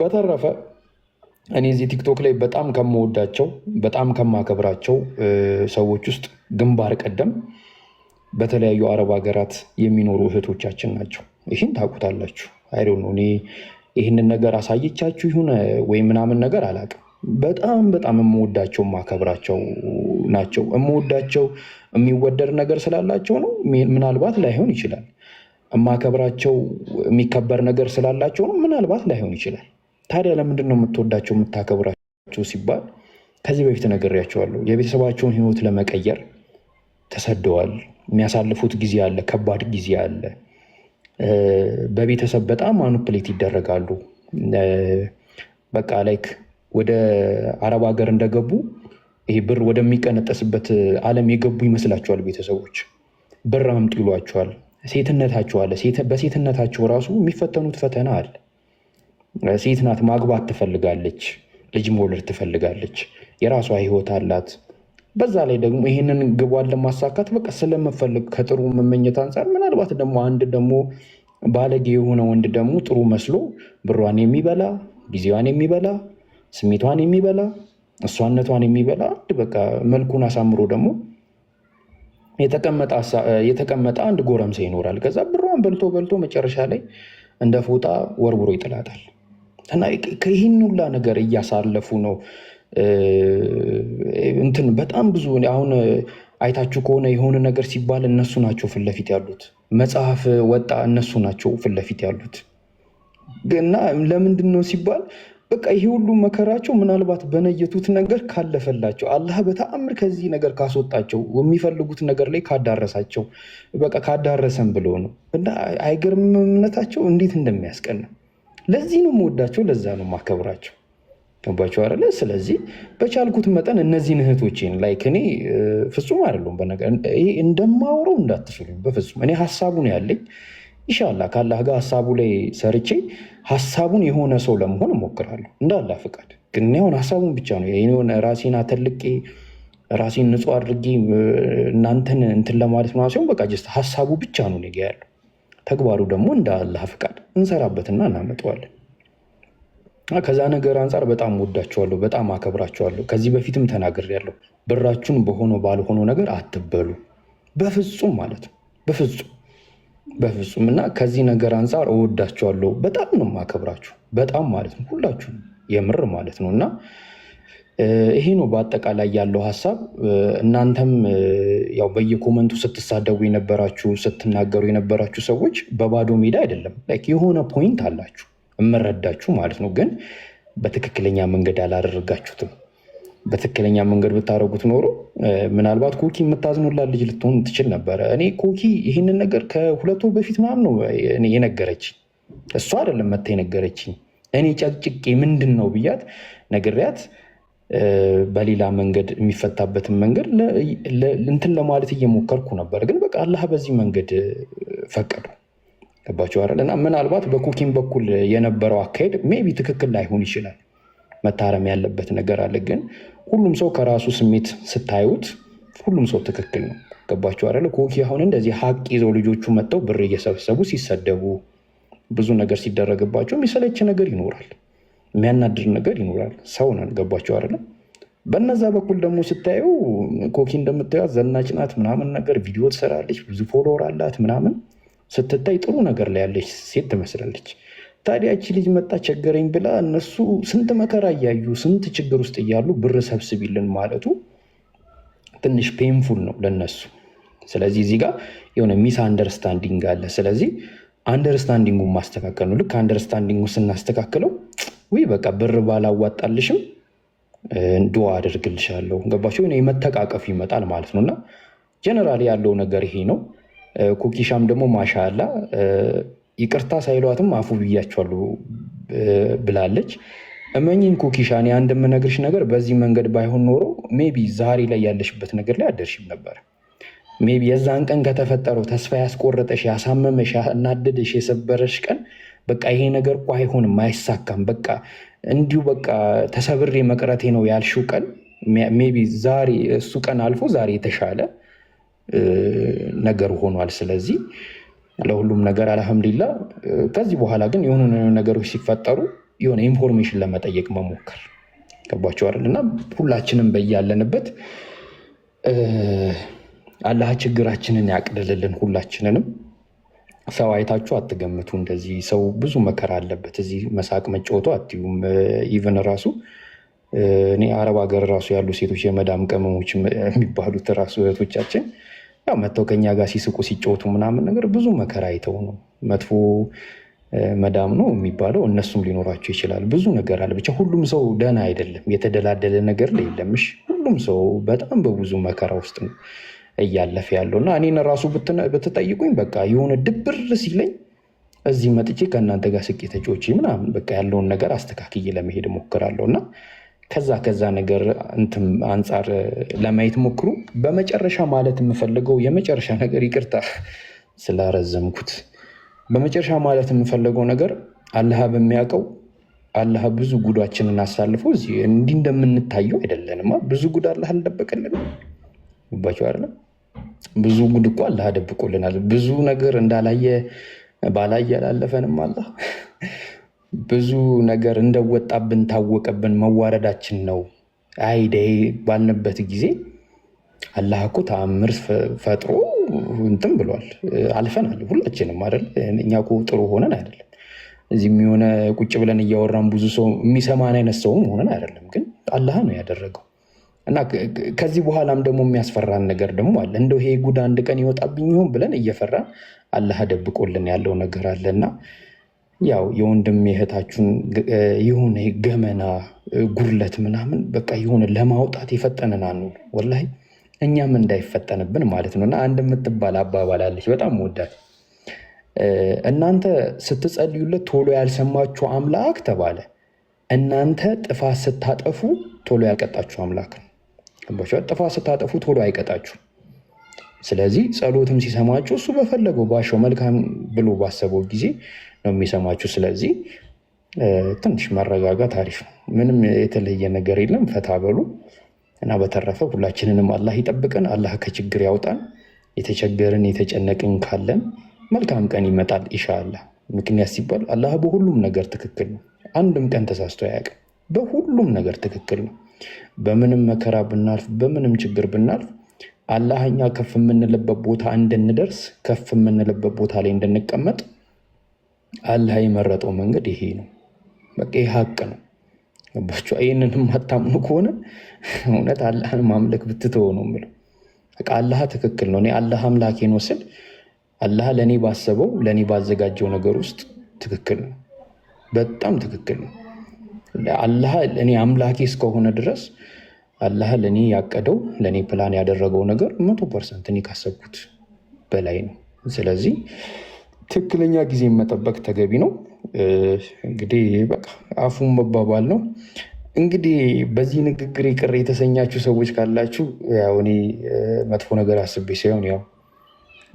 በተረፈ እኔ እዚህ ቲክቶክ ላይ በጣም ከምወዳቸው በጣም ከማከብራቸው ሰዎች ውስጥ ግንባር ቀደም በተለያዩ አረብ ሀገራት የሚኖሩ እህቶቻችን ናቸው። ይህን ታውቁታላችሁ። አይዶ ነው። እኔ ይህንን ነገር አሳየቻችሁ ይሁን ወይ ምናምን ነገር አላውቅም። በጣም በጣም የምወዳቸው የማከብራቸው ናቸው። የምወዳቸው የሚወደድ ነገር ስላላቸው ነው። ምናልባት ላይሆን ይችላል። የማከብራቸው የሚከበር ነገር ስላላቸው ነው። ምናልባት ላይሆን ይችላል። ታዲያ ለምንድን ነው የምትወዳቸው የምታከብራቸው ሲባል ከዚህ በፊት ነግሬያቸዋለሁ። የቤተሰባቸውን ሕይወት ለመቀየር ተሰደዋል። የሚያሳልፉት ጊዜ አለ፣ ከባድ ጊዜ አለ። በቤተሰብ በጣም ማኑፕሌት ይደረጋሉ። በቃ ላይክ ወደ አረብ ሀገር እንደገቡ ይሄ ብር ወደሚቀነጠስበት ዓለም የገቡ ይመስላቸዋል። ቤተሰቦች ብር አምጡ ይሏቸዋል። ሴትነታቸው አለ። በሴትነታቸው ራሱ የሚፈተኑት ፈተና አለ። ሴት ናት፣ ማግባት ትፈልጋለች፣ ልጅ መውለድ ትፈልጋለች፣ የራሷ ህይወት አላት። በዛ ላይ ደግሞ ይህንን ግቧን ለማሳካት በቃ ስለምፈልግ ከጥሩ መመኘት አንጻር ምናልባት ደግሞ አንድ ደግሞ ባለጌ የሆነ ወንድ ደግሞ ጥሩ መስሎ ብሯን የሚበላ ጊዜዋን የሚበላ ስሜቷን የሚበላ እሷነቷን የሚበላ በቃ መልኩን አሳምሮ ደግሞ የተቀመጠ አንድ ጎረምሳ ይኖራል። ከዛ ብሯን በልቶ በልቶ መጨረሻ ላይ እንደ ፎጣ ወርውሮ ይጥላታል። እና ከይህን ሁላ ነገር እያሳለፉ ነው። እንትን በጣም ብዙ አሁን አይታችሁ ከሆነ የሆነ ነገር ሲባል እነሱ ናቸው ፊት ለፊት ያሉት። መጽሐፍ ወጣ እነሱ ናቸው ፊት ለፊት ያሉት። እና ለምንድን ነው ሲባል በቃ ይሄ ሁሉ መከራቸው ምናልባት በነየቱት ነገር ካለፈላቸው አላህ በተአምር ከዚህ ነገር ካስወጣቸው የሚፈልጉት ነገር ላይ ካዳረሳቸው በቃ ካዳረሰን ብሎ ነው። እና አይገርምም እምነታቸው እንዴት እንደሚያስቀና። ለዚህ ነው የምወዳቸው፣ ለዛ ነው የማከብራቸው። ገባቸው አይደለ? ስለዚህ በቻልኩት መጠን እነዚህን እህቶቼን ላይክ እኔ ፍጹም አይደሉም በነገር ይሄ እንደማወራው እንዳትስሉኝ በፍጹም። እኔ ሀሳቡ ነው ያለኝ። ኢንሻላህ ከአላህ ጋር ሀሳቡ ላይ ሰርቼ ሀሳቡን የሆነ ሰው ለመሆን እሞክራለሁ እንደ አላህ ፍቃድ። ግን አሁን ሀሳቡን ብቻ ነው የሆነ ራሴን አተልቄ ራሴን ንጹህ አድርጌ እናንተን እንትን ለማለት ነው ሲሆን በቃ ጀስት ሀሳቡ ብቻ ነው እኔ ጋ ያለው። ተግባሩ ደግሞ እንደ አላህ ፍቃድ እንሰራበትና እናመጣዋለን። ከዛ ነገር አንጻር በጣም ወዳቸዋለሁ፣ በጣም አከብራቸዋለሁ። ከዚህ በፊትም ተናግሬያለሁ። ብራችሁን በሆነ ባልሆነው ነገር አትበሉ፣ በፍጹም ማለት ነው፣ በፍጹም። እና ከዚህ ነገር አንጻር እወዳቸዋለሁ፣ በጣም ነው የማከብራችሁ፣ በጣም ማለት ነው፣ ሁላችሁም የምር ማለት ነው። እና ይሄ ነው በአጠቃላይ ያለው ሀሳብ። እናንተም ያው በየኮመንቱ ስትሳደቡ የነበራችሁ ስትናገሩ የነበራችሁ ሰዎች በባዶ ሜዳ አይደለም፣ ላይክ የሆነ ፖይንት አላችሁ እምረዳችሁ ማለት ነው። ግን በትክክለኛ መንገድ አላደረጋችሁትም። በትክክለኛ መንገድ ብታደረጉት ኖሮ ምናልባት ኮኪ የምታዝኑላት ልጅ ልትሆን ትችል ነበረ። እኔ ኮኪ ይህንን ነገር ከሁለት ወር በፊት ምናምን ነው የነገረችኝ። እሷ አይደለም መታ የነገረችኝ። እኔ ጨቅጭቄ ምንድን ነው ብያት ነግሪያት በሌላ መንገድ የሚፈታበትን መንገድ እንትን ለማለት እየሞከርኩ ነበር። ግን በቃ አላህ በዚህ መንገድ ፈቀዱ። ገባችሁ አይደል? እና ምናልባት በኮኪም በኩል የነበረው አካሄድ ሜይ ቢ ትክክል ላይሆን ይችላል። መታረም ያለበት ነገር አለ። ግን ሁሉም ሰው ከራሱ ስሜት ስታዩት ሁሉም ሰው ትክክል ነው። ገባችሁ አይደል? ኮኪ አሁን እንደዚህ ሀቅ ይዘው ልጆቹ መጥተው ብር እየሰበሰቡ ሲሰደቡ ብዙ ነገር ሲደረግባቸው የሚሰለች ነገር ይኖራል፣ የሚያናድር ነገር ይኖራል። ሰው ነን። ገባችሁ አይደል? በነዛ በኩል ደግሞ ስታዩ ኮኪ እንደምታዩት ዘናጭ ናት ምናምን ነገር ቪዲዮ ትሰራለች፣ ብዙ ፎሎወር አላት ምናምን ስትታይ ጥሩ ነገር ላይ ያለች ሴት ትመስላለች። ታዲያ እቺ ልጅ መጣ ቸገረኝ ብላ እነሱ ስንት መከራ እያዩ ስንት ችግር ውስጥ እያሉ ብር ሰብስቢልን ማለቱ ትንሽ ፔንፉል ነው ለነሱ። ስለዚህ እዚህ ጋር የሆነ ሚስ አንደርስታንዲንግ አለ። ስለዚህ አንደርስታንዲንጉን ማስተካከል ነው። ልክ አንደርስታንዲንጉ ስናስተካክለው ወይ በቃ ብር ባላዋጣልሽም ዱዓ አደርግልሻለሁ፣ ገባችሁ? የመተቃቀፍ ይመጣል ማለት ነው። እና ጀነራሊ ያለው ነገር ይሄ ነው። ኩኪሻም ደግሞ ማሻላ ይቅርታ ሳይሏትም አፉ ብያቸዋለሁ ብላለች። እመኝን ኩኪሻ፣ እኔ አንድ የምነግርሽ ነገር በዚህ መንገድ ባይሆን ኖሮ ሜይ ቢ ዛሬ ላይ ያለሽበት ነገር ላይ አደርሽም ነበር። ሜይ ቢ የዛን ቀን ከተፈጠረው ተስፋ ያስቆረጠሽ፣ ያሳመመሽ፣ ያናደደሽ፣ የሰበረሽ ቀን በቃ ይሄ ነገር እኮ አይሆንም፣ አይሳካም፣ በቃ እንዲሁ በቃ ተሰብሬ መቅረቴ ነው ያልሽው ቀን ሜይ ቢ ዛሬ እሱ ቀን አልፎ ዛሬ የተሻለ ነገር ሆኗል። ስለዚህ ለሁሉም ነገር አልሐምዱሊላህ። ከዚህ በኋላ ግን የሆኑ ነገሮች ሲፈጠሩ የሆነ ኢንፎርሜሽን ለመጠየቅ መሞከር ገባችሁ አይደል? እና ሁላችንም በያለንበት አላህ ችግራችንን ያቅልልልን ሁላችንንም። ሰው አይታችሁ አትገምቱ። እንደዚህ ሰው ብዙ መከራ አለበት። እዚህ መሳቅ መጫወቱ አትዩም። ኢቨን ራሱ እኔ አረብ ሀገር ራሱ ያሉ ሴቶች የመዳም ቅመሞች የሚባሉት ራሱ እህቶቻችን ያው መጥተው ከኛ ጋር ሲስቁ ሲጫወቱ ምናምን ነገር ብዙ መከራ አይተው ነው። መጥፎ መዳም ነው የሚባለው እነሱም ሊኖራቸው ይችላል። ብዙ ነገር አለ። ብቻ ሁሉም ሰው ደህና አይደለም። የተደላደለ ነገር ላይ የለምሽ። ሁሉም ሰው በጣም በብዙ መከራ ውስጥ ነው እያለፈ ያለው እና እኔን ራሱ ብትጠይቁኝ በቃ የሆነ ድብር ሲለኝ እዚህ መጥቼ ከእናንተ ጋር ስቄ ተጫውቼ ምናምን በቃ ያለውን ነገር አስተካክዬ ለመሄድ እሞክራለሁ እና ከዛ ነገር እንትን አንጻር ለማየት ሞክሩ። በመጨረሻ ማለት የምፈልገው የመጨረሻ ነገር ይቅርታ ስላረዘምኩት፣ በመጨረሻ ማለት የምፈልገው ነገር አላህ በሚያውቀው አላህ ብዙ ጉዳችንን አሳልፎ እዚህ እንዲህ እንደምንታየው አይደለንም። ብዙ ጉድ አላህ አልደበቀልንም። ባቸው አይደለም ብዙ ጉድ እኮ አላህ ደብቆልናል። ብዙ ነገር እንዳላየ ባላየ አላለፈንም። አላህ ብዙ ነገር እንደወጣብን ታወቀብን። መዋረዳችን ነው አይደይ ባልንበት ጊዜ አላህ እኮ ተአምር ፈጥሮ እንትን ብሏል። አልፈናል ሁላችንም አይደል? እኛ እኮ ጥሩ ሆነን አይደለም እዚህም የሆነ ቁጭ ብለን እያወራን ብዙ ሰው የሚሰማን አይነት ሰውም ሆነን አይደለም፣ ግን አላህ ነው ያደረገው። እና ከዚህ በኋላም ደግሞ የሚያስፈራን ነገር ደግሞ አለ። እንደው ይሄ ጉድ አንድ ቀን ይወጣብኝ ይሆን ብለን እየፈራን አላህ ደብቆልን ያለው ነገር አለና ያው የወንድም የእህታችሁን የሆነ ገመና ጉርለት ምናምን በቃ የሆነ ለማውጣት የፈጠነን አንሁን። ወላሂ እኛም እንዳይፈጠንብን ማለት ነው። እና አንድ የምትባል አባባል አለች በጣም ወዳት። እናንተ ስትጸልዩለት ቶሎ ያልሰማችሁ አምላክ ተባለ፣ እናንተ ጥፋት ስታጠፉ ቶሎ ያልቀጣችሁ አምላክ ነው። ጥፋት ስታጠፉ ቶሎ አይቀጣችሁ። ስለዚህ ጸሎትም ሲሰማችሁ እሱ በፈለገው ባሸው መልካም ብሎ ባሰበው ጊዜ ነው የሚሰማችሁ። ስለዚህ ትንሽ መረጋጋት አሪፍ ነው። ምንም የተለየ ነገር የለም። ፈታ በሉ እና በተረፈ ሁላችንንም አላህ ይጠብቀን፣ አላህ ከችግር ያውጣን። የተቸገርን የተጨነቅን ካለን መልካም ቀን ይመጣል ኢንሻአላህ። ምክንያት ሲባል አላህ በሁሉም ነገር ትክክል ነው። አንድም ቀን ተሳስቶ አያውቅም። በሁሉም ነገር ትክክል ነው። በምንም መከራ ብናልፍ፣ በምንም ችግር ብናልፍ አላህ እኛ ከፍ የምንልበት ቦታ እንድንደርስ፣ ከፍ የምንልበት ቦታ ላይ እንድንቀመጥ አላህ የመረጠው መንገድ ይሄ ነው። በቃ ይሄ ሀቅ ነው። ገባችሁ? ይህንን የማታምኑ ከሆነ እውነት አላህን ማምለክ ብትተው ነው የምለው። በቃ አላህ ትክክል ነው። እኔ አላህ አምላኬ ነው ስል አላህ ለእኔ ባሰበው ለእኔ ባዘጋጀው ነገር ውስጥ ትክክል ነው። በጣም ትክክል ነው። አላህ እኔ አምላኬ እስከሆነ ድረስ አላህ ለእኔ ያቀደው ለእኔ ፕላን ያደረገው ነገር 100% እኔ ካሰብኩት በላይ ነው። ስለዚህ ትክክለኛ ጊዜ መጠበቅ ተገቢ ነው። እንግዲህ በቃ አፉን መባባል ነው። እንግዲህ በዚህ ንግግር ቅር የተሰኛችሁ ሰዎች ካላችሁ ያው እኔ መጥፎ ነገር አስቤ ሳይሆን ያው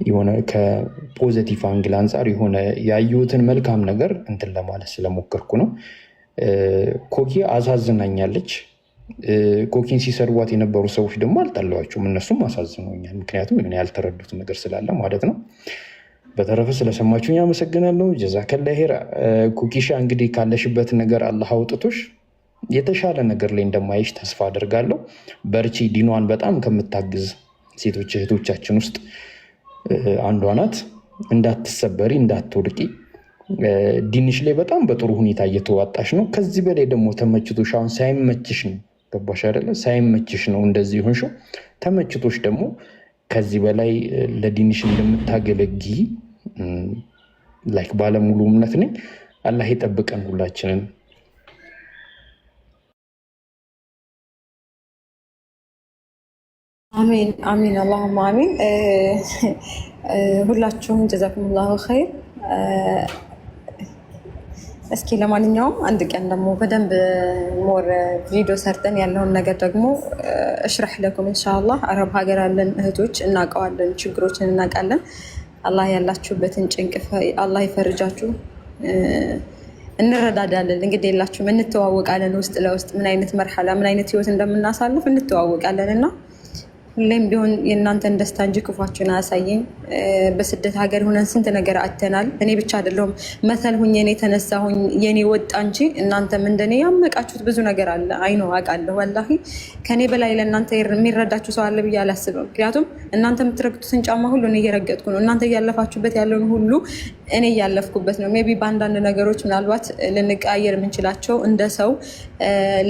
የሆነ ከፖዘቲቭ አንግል አንጻር የሆነ ያየሁትን መልካም ነገር እንትን ለማለት ስለሞከርኩ ነው። ኮኪ አሳዝናኛለች። ኮኪን ሲሰድቧት የነበሩ ሰዎች ደግሞ አልጠላኋቸውም። እነሱም አሳዝኖኛል። ምክንያቱም የሆነ ያልተረዱት ነገር ስላለ ማለት ነው። በተረፈ ስለሰማችሁኝ አመሰግናለሁ። ጀዛከላ ሄራ። ኩኪሻ እንግዲህ ካለሽበት ነገር አላህ አውጥቶሽ የተሻለ ነገር ላይ እንደማይሽ ተስፋ አድርጋለሁ። በርቺ። ዲኗን በጣም ከምታግዝ ሴቶች እህቶቻችን ውስጥ አንዷ ናት። እንዳትሰበሪ፣ እንዳትወድቂ። ዲንሽ ላይ በጣም በጥሩ ሁኔታ እየተዋጣሽ ነው። ከዚህ በላይ ደግሞ ተመችቶሽ፣ አሁን ሳይመችሽ ነው፣ ገባሽ አይደለ? ሳይመችሽ ነው እንደዚህ ሆንሽው። ተመችቶሽ ደግሞ ከዚህ በላይ ለዲንሽ እንደምታገለጊ ላይክ ባለሙሉ እምነት ነኝ። አላህ ይጠብቀን ሁላችንን። አሚን አሚን፣ አላሁማ አሚን። ሁላችሁም ጀዛኩሙላሁ ኸይር። እስኪ ለማንኛውም አንድ ቀን ደግሞ በደንብ ሞር ቪዲዮ ሰርተን ያለውን ነገር ደግሞ እሽራህ ለኩም ኢንሻአላህ። አረብ ሀገር ያለን እህቶች እናውቀዋለን፣ ችግሮችን እናውቃለን። አላህ ያላችሁበትን ጭንቅ አላህ ይፈርጃችሁ። እንረዳዳለን። እንግዲህ የላችሁም እንተዋወቃለን። ውስጥ ለውስጥ ምን አይነት መርሐላ ምን አይነት ህይወት እንደምናሳልፍ እንተዋወቃለን እና ሁሌም ቢሆን የእናንተን ደስታ እንጂ ክፏችሁን አያሳየኝ። በስደት ሀገር ሆነን ስንት ነገር አተናል። እኔ ብቻ አይደለሁም መሰል ሁኝ የኔ ተነሳሁኝ የኔ ወጣ እንጂ እናንተም እንደኔ ያመቃችሁት ብዙ ነገር አለ። አይኖ አውቃለሁ። ወላሂ ከኔ በላይ ለእናንተ የሚረዳችሁ ሰው አለ ብዬ አላስብም። ምክንያቱም እናንተ የምትረግጡትን ጫማ ሁሉ እኔ እየረገጥኩ ነው። እናንተ እያለፋችሁበት ያለውን ሁሉ እኔ እያለፍኩበት ነው። ሜይ ቢ በአንዳንድ ነገሮች ምናልባት ልንቀያየር የምንችላቸው እንደ ሰው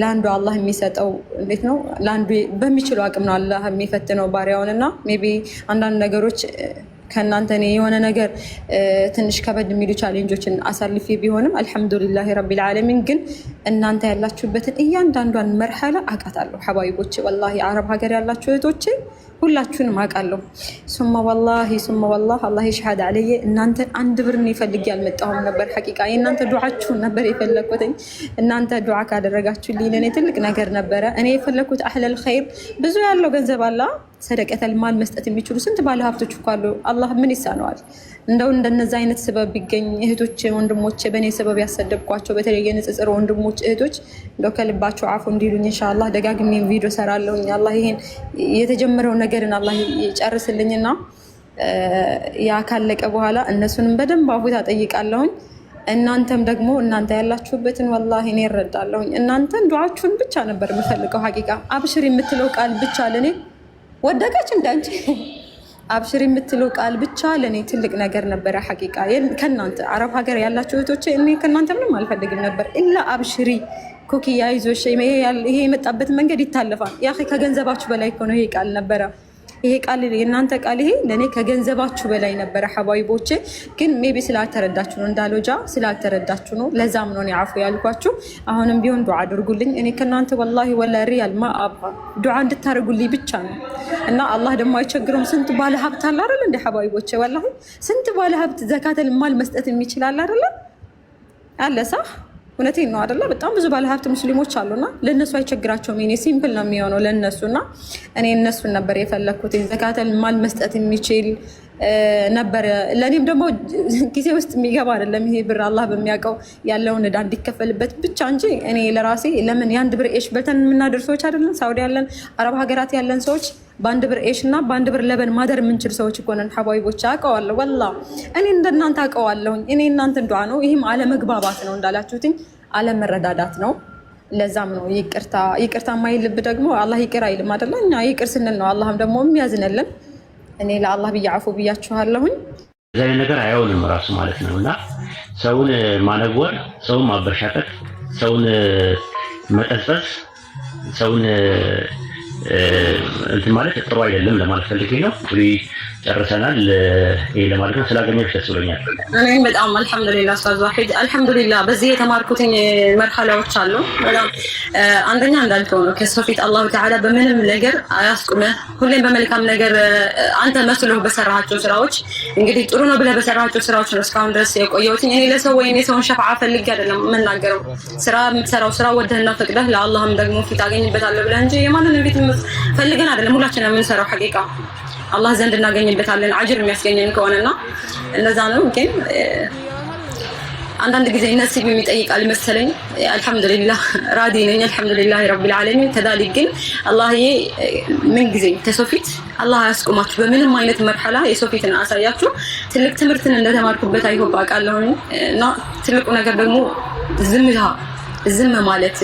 ለአንዱ አላህ የሚሰጠው እንዴት ነው ለአንዱ በሚችለው አቅም ነው አላህ የሚፈትነው ባሪያውን እና ሜይ ቢ አንዳንድ ነገሮች ከእናንተ እኔ የሆነ ነገር ትንሽ ከበድ የሚሉ ቻሌንጆችን አሳልፌ ቢሆንም አልሐምዱሊላህ ረቢል ዓለሚን ግን እናንተ ያላችሁበትን እያንዳንዷን መርሐላ አውቃታለሁ። ሐባይቦቼ ወላሂ አረብ ሀገር ያላችሁ እህቶቼ ሁላችሁንም አውቃለሁ። ሱማ ወላሂ አላህ ይሽሃድ አለየ እናንተ አንድ ብር ይፈልግ ያልመጣሁም ነበር። ሐቂቃ የእናንተ ዱዓችሁን ነበር የፈለኩትኝ። እናንተ ዱዓ ካደረጋችሁልኝ ለእኔ ትልቅ ነገር ነበረ። እኔ የፈለኩት አህለል ኸይር ብዙ ያለው ገንዘብ አላ ሰደቀተል ማል መስጠት የሚችሉ ስንት ባለ ሀብቶች እኮ አሉ። አላህ ምን ይሳነዋል? እንደው እንደነዛ አይነት ሰበብ ቢገኝ እህቶች ወንድሞች በእኔ ሰበብ ያሰደብኳቸው በተለይ የንጽጽር ወንድሞች እህቶች እንደው ከልባቸው አፉ እንዲሉኝ ኢንሻአላህ ደጋግሜ ቪዲዮ ሰራለሁኝ። አላህ ይሄን የተጀመረው ነገርን አላህ ይጨርስልኝና ያ ካለቀ በኋላ እነሱንም በደንብ አፉታ ጠይቃለሁኝ። እናንተም ደግሞ እናንተ ያላችሁበትን ወላሂ እኔ እረዳለሁኝ። እናንተን ዱዓችሁን ብቻ ነበር የምፈልገው። ሐቂቃ አብሽር የምትለው ቃል ብቻ ለኔ ወደቀች እንዳንቺ አብሽር የምትለው ቃል ብቻ ለኔ ትልቅ ነገር ነበረ። ሐቂቃ ከናንተ አረብ ሀገር ያላችሁ እህቶቼ እኔ ከናንተ ምንም አልፈልግም ነበር ኢላ አብሽሪ ኮኪያ ይዞሽ ይሄ የመጣበት መንገድ ይታለፋል። ያ ከገንዘባችሁ በላይ እኮ ነው ይሄ ቃል ነበረ። ይሄ ቃል የእናንተ ቃል ይሄ ለእኔ ከገንዘባችሁ በላይ ነበረ። ሐባይቦቼ ግን ሜቢ ስላልተረዳችሁ ነው እንዳሎጃ ስላልተረዳችሁ ነው። ለዛም ነው አፉ ያልኳችሁ። አሁንም ቢሆን ዱዓ አድርጉልኝ። እኔ ከናንተ ወላሂ ወላ ሪያል ማ አባ ዱዓ እንድታደርጉልኝ ብቻ ነው እና አላህ ደግሞ አይቸግረውም። ስንት ባለ ሀብት አለ አይደል እንደ ሐባይቦቼ ወላሂ ስንት ባለ ሀብት ዘካተል ማል መስጠት የሚችላል አይደል አለ ሳህ እውነቴን ነው አይደለ? በጣም ብዙ ባለሀብት ሙስሊሞች አሉና ለነሱ አይቸግራቸውም። እኔ ሲምፕል ነው የሚሆነው ለነሱና እኔ እነሱን ነበር የፈለኩት ዘካተል ማል መስጠት የሚችል ነበር። ለኔም ደግሞ ጊዜ ውስጥ የሚገባ አይደለም ይሄ ብር አላህ በሚያውቀው ያለውን እዳ እንዲከፈልበት ብቻ እንጂ እኔ ለራሴ ለምን የአንድ ብር ኤሽ በልተን የምናደር ሰዎች አይደለም። ሳውዲ ያለን አረብ ሀገራት ያለን ሰዎች በአንድ ብር ኤሽ እና በአንድ ብር ለበን ማደር የምንችል ሰዎች እኮ ነን። ሐባይቦች አውቀዋለሁ። ወላ እኔ እንደናንተ አውቀዋለሁኝ። እኔ እናንተን ዱዓ ነው። ይህም አለመግባባት ነው እንዳላችሁትኝ አለመረዳዳት ነው። ለዛም ነው ይቅርታ የማይል ልብ ደግሞ አላህ ይቅር አይልም አይደለ? እኛ ይቅር ስንል ነው አላህም ደግሞ የሚያዝንልን። እኔ ለአላህ ብዬ አፉ ብያችኋለሁኝ። ዘይ ነገር አይሆንም ራሱ ማለት ነው እና ሰውን ማነወር፣ ሰውን ማበሻቀጥ፣ ሰውን መጠንጸስ፣ ሰውን እንትን ማለት ጥሩ አይደለም ለማለት ፈልጌ ነው። እንግዲህ ጨርሰናል። ይሄ ለማለት ነው። ስላገኘሁሽ ደስ ብሎኛል። እኔ በጣም አልሐምዱሊላህ ኡስታዝ ዋሂድ አልሐምዱሊላህ። በዚህ የተማርኩትኝ መርሐላዎች አሉ። በጣም አንደኛ እንዳልከው ነው ከሰው ፊት አላሁ ተዓላ በምንም ነገር አያስቁምህ። ሁሌም በመልካም ነገር አንተ መስሎህ በሰራሃቸው ስራዎች እንግዲህ ጥሩ ነው ብለህ በሰራሃቸው ስራዎች ነው እስካሁን ድረስ የቆየሁትኝ። እኔ ለሰው ወይኔ ሰውን ሸፍዓ ፈልጌ አይደለም የምናገረው። ስራ የምትሰራው ስራ ወደህና ፈቅደህ ለአላህም ደግሞ ፊት አገኝበታለሁ ብለህ እንጂ የማንንም ፊት ፈልገን አይደለም ሁላችንም የምንሰራው ሐቂቃ አላህ ዘንድ እናገኝበታለን አጅር የሚያስገኘን ከሆነና እነዛ ነው። ግን አንዳንድ ጊዜ ነሲብ የሚጠይቃል መሰለኝ። አልሐምዱሊላህ ራዲ ነኝ አልሐምዱሊላህ ረቢል ዓለሚን። ከዛሊክ ግን አላህዬ ምን ጊዜ ከሰው ፊት አላህ ያስቆማችሁ በምንም አይነት መርሐላ የሰው ፊትን አሳያችሁ። ትልቅ ትምህርትን እንደተማርኩበት አይሆን አውቃለሁ እና ትልቁ ነገር ደግሞ ዝም ማለት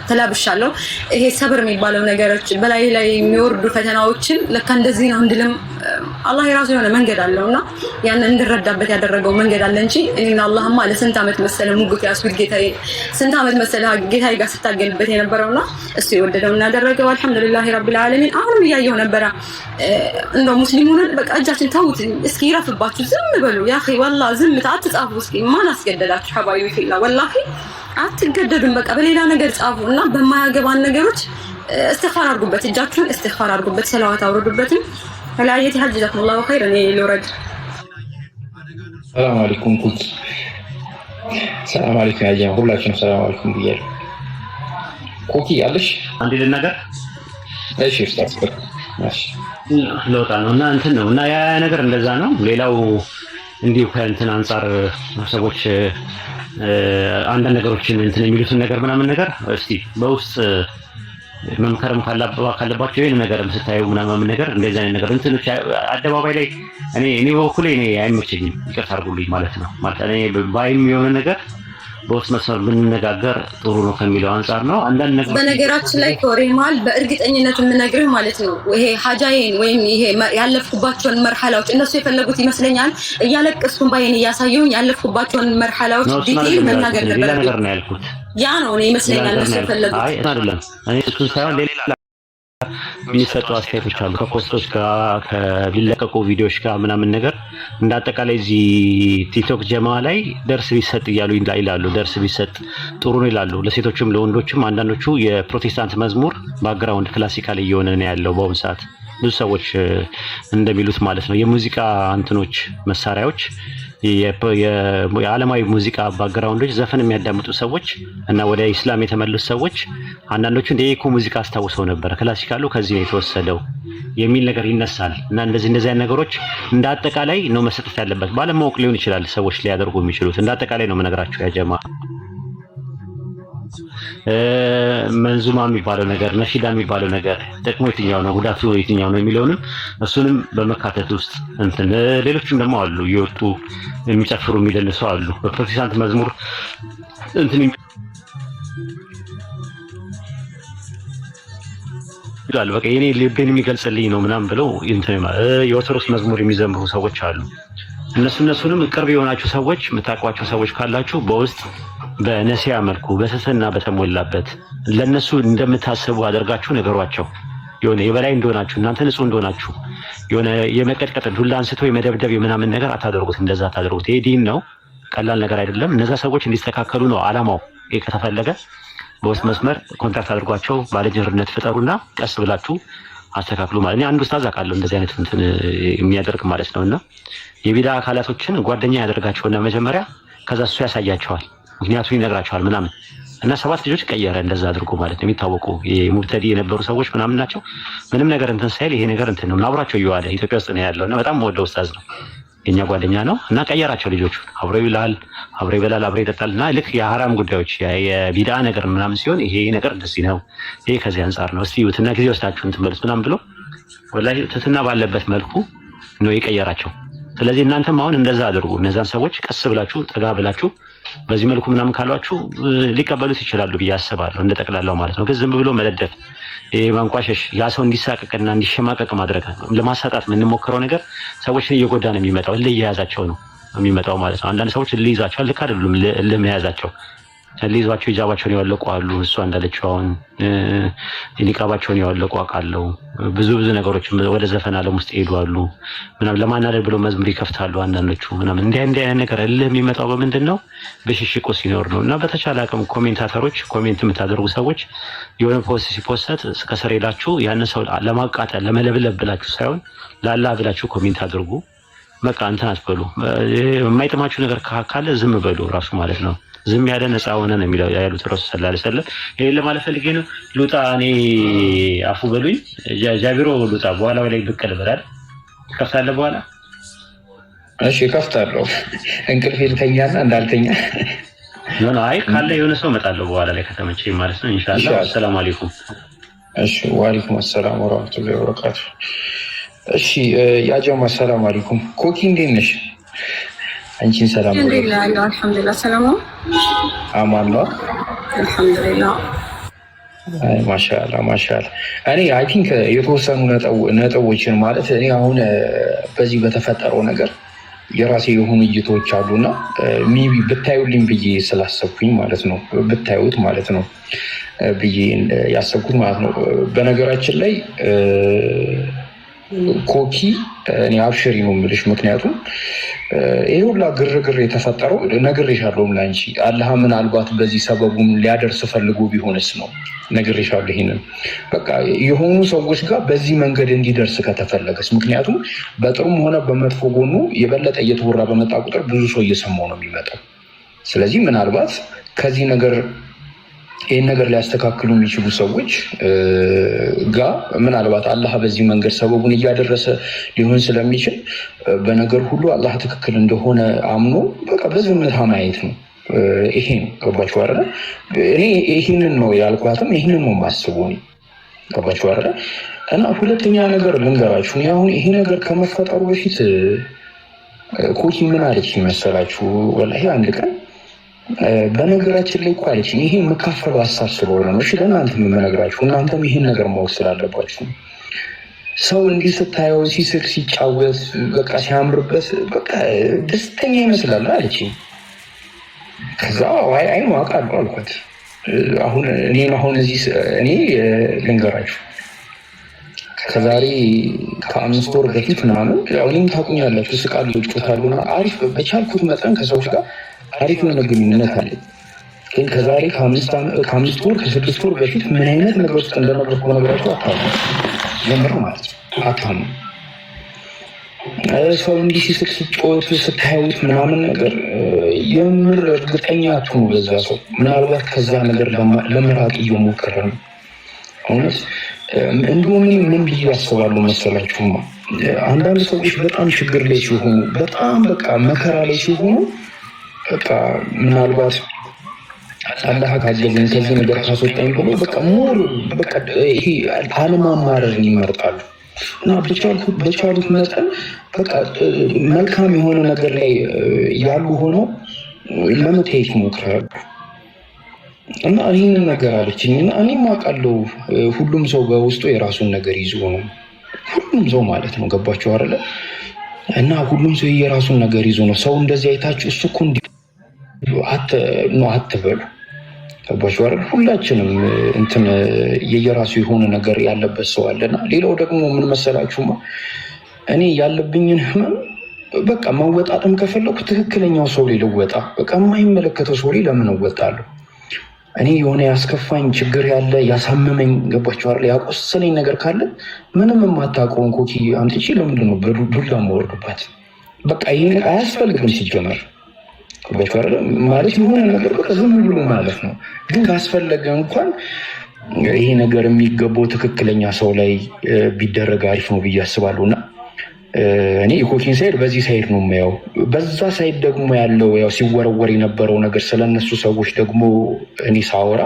ተላብሻለሁ። ይሄ ሰብር የሚባለው ነገሮች በላይ ላይ የሚወርዱ ፈተናዎችን ለካ እንደዚህ ነው እንድልም አላህ የራሱ የሆነ መንገድ አለውና ያን እንድረዳበት ያደረገው መንገድ አለ እንጂ እኔና አላህማ ለስንት ዓመት መሰለ ሙግት ያስኩት ጌታዬ ስንት ዓመት መሰለ ጌታዬ ጋር ስታገልበት የነበረውና እሱ የወደደው እና ያደረገው አልሐምዱሊላህ ረቢል ዓለሚን። አሁንም እያየሁ ነበረ እንደው ሙስሊሙን በቃ እጃችን ተውት እስኪ ይረፍባችሁ ዝም በሉ ያ اخي والله ዝም አትጻፉ እስኪ ማን አስገደዳችሁ ሐባይቢ ፊላ ወላሂ አትገደዱም። በቃ በሌላ ነገር ጻፉ እና በማያገባን ነገሮች እስትግፋር አድርጉበት፣ እጃችሁን እስትግፋር አድርጉበት፣ ሰላዋት አውርዱበት። ወላሂ ተሐጀዛኩም الله خير። እኔ ልውረድ። ሰላም አለይኩም ኩት ሰላም አለይኩም ያ ጀማ ሁላችሁም ሰላም አለይኩም ብያለሁ። ኮኪ አለሽ አንዴ ነገር እሺ ፍታስበክ ማሽ ለውጣ ነው እና እንትን ነው እና ያ ነገር እንደዛ ነው። ሌላው እንዲሁ ከእንትን አንፃር ሰዎች አንዳንድ ነገሮችን እንትን የሚሉትን ነገር ምናምን ነገር እስቲ በውስጥ መምከርም ካለባቸው ይሄን ነገርም ስታዩ ምናምን ነገር እንደዚህ አይነት ነገር እንትኖች አደባባይ ላይ እኔ በኩሌ አይመቸኝም። ይቅርታ አድርጉልኝ ማለት ነው። ማለት እኔ ባይም የሆነ ነገር በውስጥ መስመር ብንነጋገር ጥሩ ነው ከሚለው አንፃር ነው። አንዳንድ ነገር በነገራችን ላይ ኮሬማል በእርግጠኝነት የምነግርህ ማለት ነው ይሄ ሀጃዬን ወይም ይሄ ያለፍኩባቸውን መርሐላዎች እነሱ የፈለጉት ይመስለኛል እያለቀስኩኝ ባይን እያሳየሁኝ ያለፍኩባቸውን መርሐላዎች ዲቴል መናገር ነበር። ሌላ ነገር ነው ያልኩት። ያ ነው እኔ ይመስለኛል እነሱ የፈለጉት። አይ አይደለም። እኔ እሱን ሳይሆን ሌላ የሚሰጡ አስተያየቶች አሉ ከፖስቶች ጋር ከሚለቀቁ ቪዲዮዎች ጋር ምናምን ነገር እንዳጠቃላይ እዚህ ቲክቶክ ጀማ ላይ ደርስ ቢሰጥ እያሉ ይላሉ። ደርስ ቢሰጥ ጥሩ ነው ይላሉ፣ ለሴቶችም ለወንዶችም። አንዳንዶቹ የፕሮቴስታንት መዝሙር ባክግራውንድ ክላሲካል እየሆነ ነው ያለው በአሁኑ ሰዓት ብዙ ሰዎች እንደሚሉት ማለት ነው። የሙዚቃ እንትኖች መሳሪያዎች የዓለማዊ ሙዚቃ ባክግራውንዶች ዘፈን የሚያዳምጡ ሰዎች እና ወደ ኢስላም የተመለሱ ሰዎች አንዳንዶቹ እንደ ኢኮ ሙዚቃ አስታውሰው ነበር ክላሲካሉ ከዚህ ነው የተወሰደው የሚል ነገር ይነሳል። እና እንደዚህ አይነት ነገሮች እንደ አጠቃላይ ነው መሰጠት ያለበት። ባለማወቅ ሊሆን ይችላል ሰዎች ሊያደርጉ የሚችሉት። እንደ አጠቃላይ ነው መነግራቸው ያጀማ መንዙማ የሚባለው ነገር ነሺዳ የሚባለው ነገር ጥቅሙ የትኛው ነው ጉዳቱ የትኛው ነው የሚለውንም እሱንም በመካተት ውስጥ እንትን ሌሎችም ደግሞ አሉ እየወጡ የሚጨፍሩ የሚደንሱ አሉ። በፕሮቴስታንት መዝሙር እንትን ይላል በቃ የኔ ልቤን የሚገልጽልኝ ነው ምናምን ብለው እንትን የኦርቶዶክስ መዝሙር የሚዘምሩ ሰዎች አሉ። እነሱንም ቅርብ የሆናችሁ ሰዎች የምታውቋቸው ሰዎች ካላችሁ በውስጥ በነሲያ መልኩ በትህትና በተሞላበት ለነሱ እንደምታስቡ አድርጋችሁ ነገሯቸው። የሆነ የበላይ እንደሆናችሁ እናንተ ንጹህ እንደሆናችሁ የሆነ የመቀጥቀጥ ዱላ አንስቶ የመደብደብ የምናምን ነገር አታደርጉት። እንደዛ አታደርጉት። ይሄ ዲን ነው፣ ቀላል ነገር አይደለም። እነዛ ሰዎች እንዲስተካከሉ ነው አላማው። ይሄ ከተፈለገ በውስጥ መስመር ኮንታክት አድርጓቸው፣ ባለጅርነት ፍጠሩና ቀስ ብላችሁ አስተካክሉ ማለት ነው። አንዱ ኡስታዝ አውቃለሁ እንደዚህ አይነት እንትን የሚያደርግ ማለት ነውና የቢዳ አካላቶችን ጓደኛ ያደርጋቸውና መጀመሪያ ከዛ እሱ ያሳያቸዋል፣ ምክንያቱም ይነግራቸዋል ምናምን እና 7 ልጆች ቀየረ እንደዛ አድርጎ ማለት ነው። የሚታወቁ የሙብተዲ የነበሩ ሰዎች ምናምን ናቸው። ምንም ነገር እንትን ሳይል ይሄ ነገር እንትን ነው አብሯቸው እየዋለ ኢትዮጵያ ውስጥ ነው ያለውና በጣም ወደ ኡስታዝ ነው የኛ ጓደኛ ነው እና ቀየራቸው ልጆቹ። አብሮ ይላል፣ አብሮ ይበላል፣ አብሮ ይጠጣል እና ልክ የሐራም ጉዳዮች የቢዳ ነገር ምናምን ሲሆን ይሄ ነገር እንደዚህ ነው፣ ይሄ ከዚህ አንፃር ነው፣ እስቲ ይዩትና ጊዜ ወስዳችሁ እንትን በሉት ምናምን ብሎ ወላሂ ትህትና ባለበት መልኩ ነው የቀየራቸው። ስለዚህ እናንተም አሁን እንደዛ አድርጉ። እነዛን ሰዎች ቀስ ብላችሁ ጠጋ ብላችሁ በዚህ መልኩ ምናምን ካሏችሁ ሊቀበሉት ይችላሉ ብዬ አስባለሁ፣ እንደ ጠቅላላው ማለት ነው። ግን ዝም ብሎ መለደፍ፣ ማንቋሸሽ፣ ያ ሰው እንዲሳቀቅና እንዲሸማቀቅ ማድረግ ለማሳጣት የምንሞክረው ነገር ሰዎችን እየጎዳ ነው የሚመጣው። እልህ እየያዛቸው ነው የሚመጣው ማለት ነው። አንዳንድ ሰዎች እልህ ይዛቸዋል፣ ልክ አይደሉም እልህ መያዛቸው። ሊይዟቸው ሂጃባቸውን ያወለቁ አሉ። እሷ እንዳለችው አሁን ኒቃባቸውን ያወለቁ አውቃለሁ። ብዙ ነገሮች ወደ ዘፈን ዓለም ውስጥ ይሄዱ አሉ ምናምን ለማናደድ ብለው መዝሙር ይከፍታሉ አንዳንዶቹ ምናምን። እንዲህ አይነት ነገር እልህ የሚመጣው በምንድን ነው? በሽሽቆ ሲኖር ነው። እና በተቻለ አቅም ኮሜንታተሮች፣ ኮሜንት የምታደርጉ ሰዎች የሆነ ፖስት ሲፖስት ከስር ሄዳችሁ ያን ሰው ለማቃጠል ለመለብለብ ብላችሁ ሳይሆን ለአላህ ብላችሁ ኮሜንት አድርጉ። በቃ እንትን አትበሉ። የማይጥማችሁ ነገር ካለ ዝም በሉ ራሱ ማለት ነው። ዝም ያለ ነፃ ሆነ ነው የሚለው ያሉት ረሱል ሰለላሁ ዐለይሂ ወሰለም። ይሄን ለማለት ፈልጌ ነው። ሉጣ እኔ አፉ በሉኝ ጃቢሮ ሉጣ በኋላ ላይ ብቅ ልበላል። ከፍታለህ በኋላ? እሺ ከፍታለሁ። እንቅልፍ ልተኛና እንዳልተኛ ነው። አይ ካለ የሆነ ሰው እመጣለሁ በኋላ ላይ ከተመቸኝ ማለት ነው ኢንሻአላህ። አሰላሙ አለይኩም። እሺ ወአለይኩም ሰላም ወራህመቱላሂ ወበረካቱ። እሺ ያ ጀማ ሰላም አለይኩም። ኮኪ እንዴት ነሽ? አንቺን ሰላም ነው። አልሐምዱሊላህ ሰላም ነው። አማን ነው። አልሐምዱሊላህ። አይ ማሻአላ። እኔ አይ ቲንክ የተወሰኑ ነጥቦችን ማለት እኔ አሁን በዚህ በተፈጠረው ነገር የራሴ የሆኑ እይታዎች አሉና ሜቢ ብታዩልኝ ብዬ ስላሰብኩኝ ማለት ነው ብታዩት ማለት ነው ብዬ ያሰብኩት ማለት ነው። በነገራችን ላይ ኮኪ እኔ አብሽሪ ነው የምልሽ። ምክንያቱም ይህ ሁላ ግርግር የተፈጠረው ነግሬሻለሁም ለአንቺ አላህ ምናልባት በዚህ ሰበቡም ሊያደርስ ፈልጎ ቢሆንስ ነው ነግሬሻለሁ። ይሄንን በቃ የሆኑ ሰዎች ጋር በዚህ መንገድ እንዲደርስ ከተፈለገስ፣ ምክንያቱም በጥሩም ሆነ በመጥፎ ጎኑ የበለጠ እየተወራ በመጣ ቁጥር ብዙ ሰው እየሰማው ነው የሚመጣው። ስለዚህ ምናልባት ከዚህ ነገር ይህን ነገር ሊያስተካክሉ የሚችሉ ሰዎች ጋር ምናልባት አላህ በዚህ መንገድ ሰበቡን እያደረሰ ሊሆን ስለሚችል በነገር ሁሉ አላህ ትክክል እንደሆነ አምኖ በቃ በዝምታ ማየት ነው። ይሄ ነው ገባችሁ አይደል? እኔ ይህንን ነው ያልኳትም ይህንን ነው የማስበው። ገባችሁ አይደል? እና ሁለተኛ ነገር ልንገራችሁ፣ አሁን ይሄ ነገር ከመፈጠሩ በፊት ኮኪ ምን አለች መሰላችሁ? ወላሂ አንድ ቀን በነገራችን ላይ እኮ አለች፣ ይሄ የምካፈለው ሀሳብ ስለሆነ ነው። እሺ ለእናንተ የምነግራችሁ እናንተም ይሄን ነገር ማወቅ ስላለባችሁ ሰው እንዲህ ስታየው ሲስቅ ሲጫወት በቃ ሲያምርበት በቃ ደስተኛ ይመስላል አለች። ከዛ አይ አውቃለሁ አልኳት። አሁን እዚህ እኔ ልንገራችሁ ከዛሬ ከ5 ወር በፊት ምናምን እኔም ታውቁኛላችሁ፣ ስቃለሁ፣ እጮታለሁ፣ አሪፍ በቻልኩት መጠን ከሰዎች ጋር አሪፍ የሆነ ግንኙነት አለኝ። ግን ከዛሬ ከ5 ወር ከ6 ወር በፊት ምን አይነት ነገር ውስጥ እንደነበርኩ ነገራችሁ አታውቁም። የምር ማለት ነው አታውቁም። ሰው እንዲህ ሲስቅ ሲጮት ስታዩት ምናምን ነገር የምር እርግጠኛ አትሆኑ በዛ ሰው። ምናልባት ከዛ ነገር ለመራቅ እየሞከረ ነው። እውነት እንዲሁም ምን ብዬ አስባለሁ መሰላችሁማ? አንዳንድ ሰዎች በጣም ችግር ላይ ሲሆኑ፣ በጣም በቃ መከራ ላይ ሲሆኑ በቃ ምናልባት አላህ ካገዘኝ ከዚህ ነገር ካስወጣኝ ብሎ በቃ ሞር በቃ ይሄ አለማማረርን ይመርጣሉ። እና በቻሉት መጠን በቃ መልካም የሆነ ነገር ላይ ያሉ ሆነው ለመታየት ይሞክራሉ። እና ይህንን ነገር አለችኝ እና እኔም አውቃለሁ ሁሉም ሰው በውስጡ የራሱን ነገር ይዞ ነው። ሁሉም ሰው ማለት ነው። ገባችሁ አይደለ? እና ሁሉም ሰው የራሱን ነገር ይዞ ነው። ሰው እንደዚህ አይታችሁ እሱ እኮ እንዲህ አትበሉ። ገባችሁ አይደል? ሁላችንም እንትን የየራሱ የሆነ ነገር ያለበት ሰው አለና፣ ሌላው ደግሞ ምን መሰላችሁማ? እኔ ያለብኝን ህመም በቃ መወጣትም ከፈለኩ ትክክለኛው ሰው ላይ ልወጣ። በቃ የማይመለከተው ሰው ላይ ለምን እወጣለሁ? እኔ የሆነ ያስከፋኝ ችግር ያለ ያሳመመኝ፣ ገባችሁ አይደል? ያቆሰለኝ ነገር ካለ ምንም የማታውቀውን ኮኪ አምጥቼ ለምንድን ነው በዱላ የማወርድባት? በቃ ይሄ አያስፈልግም ሲጀመር። ገባችሁ አይደል? ማለት የሆነ ነገር በቃ ዝም ብሎ ማለት ነው። ግን ካስፈለገ እንኳን ይሄ ነገር የሚገባው ትክክለኛ ሰው ላይ ቢደረግ አሪፍ ነው ብዬ አስባለሁና እኔ የኮኪን ሳይድ በዚህ ሳይድ ነው የማየው። በዛ ሳይድ ደግሞ ያለው ያው ሲወረወር የነበረው ነገር ስለነሱ ሰዎች ደግሞ እኔ ሳወራ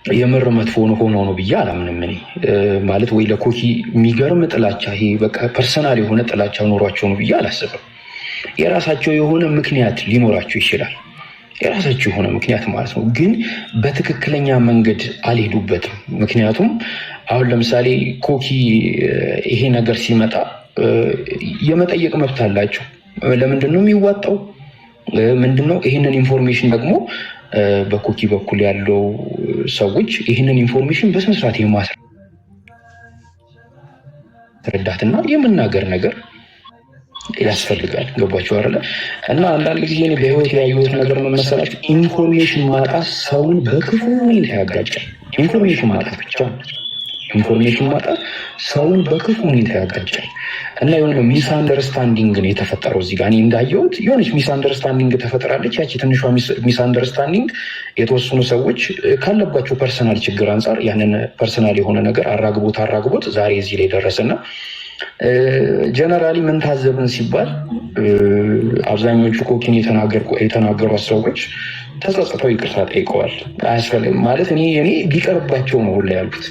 የምር መጥፎ ሆኖ ነው ብዬ አላምንም። እኔ ማለት ወይ ለኮኪ የሚገርም ጥላቻ ይሄ በቃ ፐርሰናል የሆነ ጥላቻ ኖሯቸው ነው ብዬ አላስብም። የራሳቸው የሆነ ምክንያት ሊኖራቸው ይችላል፣ የራሳቸው የሆነ ምክንያት ማለት ነው። ግን በትክክለኛ መንገድ አልሄዱበትም። ምክንያቱም አሁን ለምሳሌ ኮኪ ይሄ ነገር ሲመጣ የመጠየቅ መብት አላቸው። ለምንድን ነው የሚዋጣው? ምንድነው? ይህንን ኢንፎርሜሽን ደግሞ በኮኪ በኩል ያለው ሰዎች ይህንን ኢንፎርሜሽን በስነስርዓት የማስረዳትና የመናገር ነገር ያስፈልጋል። ገባችሁ አይደለ? እና አንዳንድ ጊዜ እኔ በህይወት ያየሁት ነገር ምን መሰላችሁ? ኢንፎርሜሽን ማጣት ሰውን በክፉ ሁኔታ ያጋጫል። ኢንፎርሜሽን ማጣት ብቻ ኢንፎርሜሽን ማጣት ሰውን በክፉ ሁኔታ ያጋጫል። እና የሆነ ሚስ አንደርስታንዲንግ ነው የተፈጠረው እዚህ ጋር። እኔ እንዳየሁት የሆነች ሚስ አንደርስታንዲንግ ተፈጥራለች። ያቺ ትንሿ ሚስ አንደርስታንዲንግ የተወሰኑ ሰዎች ካለባቸው ፐርሰናል ችግር አንጻር ያንን ፐርሰናል የሆነ ነገር አራግቦት ዛሬ እዚህ ላይ ደረሰና ጀነራሊ ምን ታዘብን ሲባል አብዛኞቹ ኮኪን የተናገሯት ሰዎች ተጸጽተው ይቅርታ ጠይቀዋል። አያስፈልግም ማለት እኔ ቢቀርባቸው ነው ሁላ ያልኩት።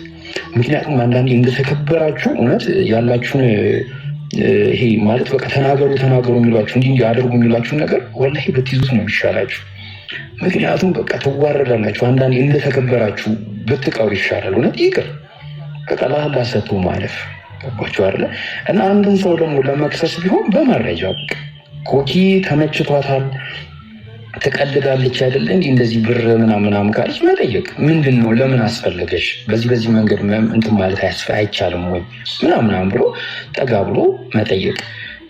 ምክንያቱም አንዳንዴ እንደተከበራችሁ እውነት ያላችሁን ይሄ ማለት በቃ ተናገሩ የሚሏችሁ እንዲህ አድርጉ የሚሏችሁን ነገር ወላሂ ብትይዙት ነው የሚሻላችሁ። ምክንያቱም በቃ ትዋረዳላችሁ። አንዳንዴ እንደተከበራችሁ ብትቀሩ ይሻላል። እውነት ይቅር በቃ ለአላህ ሰጥቶ ማለፍ። ገባችሁ አይደለ? እና አንድን ሰው ደግሞ ለመክሰስ ቢሆን በመረጃ ኮኪ ተመችቷታል፣ ትቀልዳለች አይደለ? እንደዚህ ብር ምናምን ካለች መጠየቅ ምንድን ነው ለምን አስፈለገሽ? በዚህ መንገድ እንትን ማለት አይቻልም ወይ ምናምን ብሎ ጠጋ ብሎ መጠየቅ።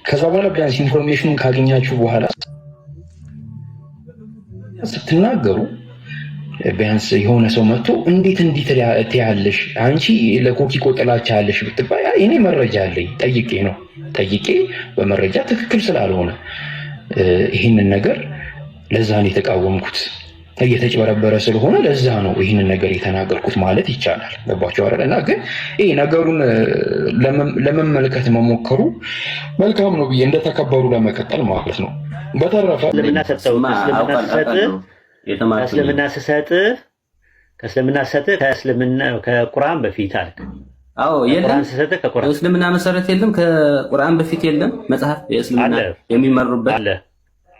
ከዛ በኋላ ቢያንስ ኢንፎርሜሽኑን ካገኛችሁ በኋላ ስትናገሩ ቢያንስ የሆነ ሰው መጥቶ እንዴት ትያለሽ አንቺ ለኮኪ እኮ ጥላቻ ያለሽ ብትባይ እኔ መረጃ አለኝ ጠይቄ በመረጃ ትክክል ስላልሆነ ይህንን ነገር ለዛ ነው የተቃወምኩት። እየተጭበረበረ ስለሆነ ለዛ ነው ይህንን ነገር የተናገርኩት ማለት ይቻላል። ገባችሁ አይደል? እና ግን ይሄ ነገሩን ለመመልከት መሞከሩ መልካም ነው ብዬ እንደተከበሩ ለመቀጠል ማለት ነው። በተረፈ እስልምና ስሰጥህ ከእስልምና ስትሰጥህ ከቁርአን በፊት አልክ። አዎ የለም የእስልምና መሰረት የለም፣ ከቁርአን በፊት የለም መጽሐፍ የእስልምና የሚመሩበት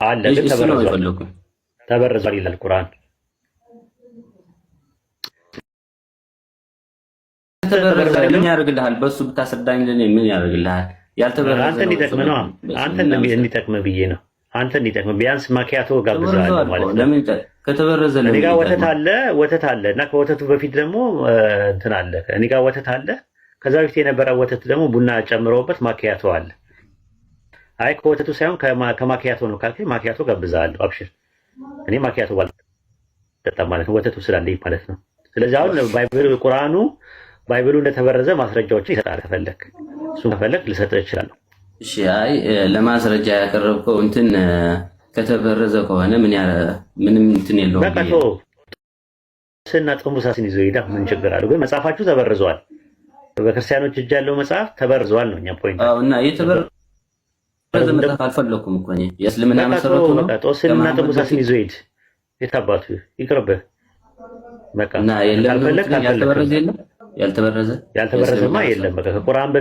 አለ ግን ተበርዟል ይላል ቁርአን። ተበረዘ ምን ያደርግልሃል? በሱ ብታስረዳኝ ለኔ ምን ያደርግልሃል? ያልተበረዘ አንተ እንዲጠቅምህ ነው። አንተ እንዲጠቅምህ ብዬ ነው። አንተ እንዲጠቅምህ ቢያንስ ማኪያቶ ጋብዛለሁ ማለት ነው። ለምን ከተበረዘ እኔ ጋር ወተት አለ እና ከወተቱ በፊት ደግሞ እንትን አለ። እኔ ጋር ወተት አለ። ከዛ በፊት የነበረ ወተት ደግሞ ቡና ጨምረውበት ማኪያቶ አለ። አይ ከወተቱ ሳይሆን ከማኪያቶ ነው ካልከኝ ማኪያቶ ጋብዛለሁ። አብሽር። እኔ ማኪያቶ ባልጠጣም ማለት ነው፣ ወተቱ ስላለኝ ማለት ነው። ስለዚህ አሁን ቁርአኑ ባይብሉ እንደተበረዘ ማስረጃዎችን ይሰጣል። ከፈለክ እሱን ከፈለክ ልሰጥህ እችላለሁ። እሺ አይ ለማስረጃ ያቀረብከው እንትን ከተበረዘ ከሆነ ምንም እንትን የለውም። በቃ ስና ጥሙሳስን ይዞ ይሄዳ ምን ችግር አለው? ግን መጽሐፋችሁ ተበርዟል። በክርስቲያኖች እጅ ያለው መጽሐፍ ተበርዟል ነው እኛ ፖይንት። አዎ እና የተበረዘ መጽሐፍ አልፈለኩም እኮ እኔ የእስልምና መሰረቱ ነው። በቃ ጦስንና ጥሙሳስን ይዞ ሄድ። የታባቱ ይቅርብህ። በቃ እና ያልተበረዘማ የለም። በቃ ከቁርአን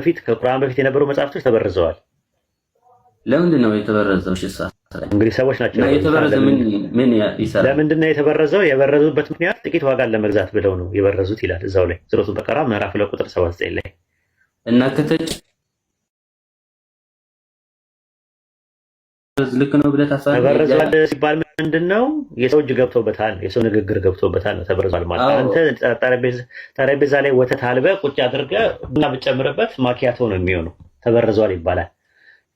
በፊት የነበሩ መጽሐፍቶች ተበርዘዋል። ለምንድን ነው የተበረዘው? እሺ እንግዲህ ሰዎች ናቸው የተበረዘ ምን ይሰራል? ለምንድን ነው የተበረዘው? የበረዙበት ምክንያት ጥቂት ዋጋን ለመግዛት ብለው ነው የበረዙት ይላል እዛው ላይ ሱረቱ በቀራ ምዕራፍ 2 ቁጥር 79 ላይ እና ልክ ነው ብለህ ታሳቢ ተበርዟል ሲባል ምንድነው? የሰው እጅ ገብቶበታል፣ የሰው ንግግር ገብቶበታል ነው ተበርዟል ማለት። አንተ ጠረጴዛ ላይ ወተት አልበህ ቁጭ አድርገህ ቡና ብትጨምርበት ማኪያቶ ነው የሚሆነው፣ ተበርዟል ይባላል።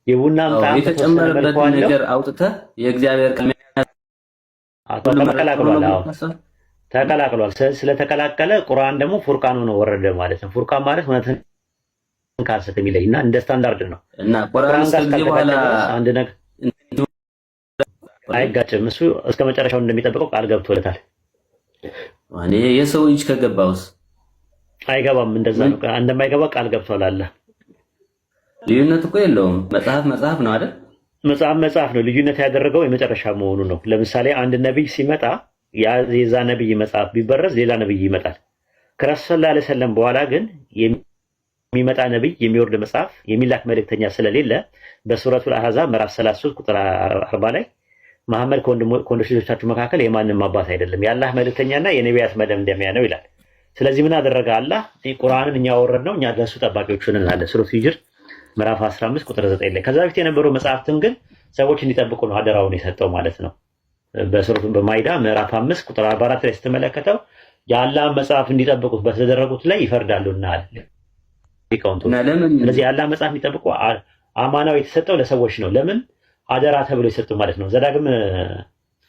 የቡና ጣዕም የተጨመረበት ነገር አውጥተህ የእግዚአብሔር ተቀላቅሏል። ስለተቀላቀለ ቁርአን ደግሞ ፉርቃን ሆኖ ወረደ ማለት ነው። ፉርቃን ማለት እውነትን ከሐሰት የሚለይና እንደ ስታንዳርድ ነው እና ቁርአን ከዚህ በኋላ አንድ ነገር አይጋጭም። እሱ እስከ መጨረሻው እንደሚጠብቀው ቃል ገብቶለታል። እኔ የሰው እጅ ከገባውስ አይገባም። እንደዛ ነው እንደማይገባ ቃል ገብቷል አለ። ልዩነት እኮ የለውም። መጽሐፍ ነው አይደል? መጽሐፍ ነው። ልዩነት ያደረገው የመጨረሻ መሆኑ ነው። ለምሳሌ አንድ ነብይ ሲመጣ የዛ ነብይ መጽሐፍ ቢበረዝ ሌላ ነብይ ይመጣል። ከረሱል ሰለላሁ ዐለይሂ ወሰለም በኋላ ግን የሚመጣ ነብይ የሚወርድ መጽሐፍ የሚላክ መልእክተኛ ስለሌለ በሱረቱል አህዛብ ምዕራፍ 33 ቁጥር 40 ላይ መሐመድ ከወንዶች ልጆቻችሁ መካከል የማንም አባት አይደለም፣ የአላህ መልእክተኛና የነቢያት መደምደሚያ ነው ይላል። ስለዚህ ምን አደረገ አላህ? ቁርአንን እኛ ወረድነው፣ እኛ ለሱ ጠባቂዎች ሆነን አለ ሱረቱ ሂጅር ምዕራፍ 15 ቁጥር 9 ላይ። ከዛ በፊት የነበሩ መጽሐፍትን ግን ሰዎች እንዲጠብቁ ነው አደራውን የሰጠው ማለት ነው። በሱረቱ በማይዳ ምዕራፍ 5 ቁጥር 44 ላይ ስትመለከተው የአላህ መጽሐፍ እንዲጠብቁት በተደረጉት ላይ ይፈርዳሉና አለ ሊቃውንቱ። ስለዚህ የአላህ መጽሐፍ እንዲጠብቁ አማናው የተሰጠው ለሰዎች ነው። ለምን አደራ ተብሎ የሰጡ ማለት ነው። ዘዳግም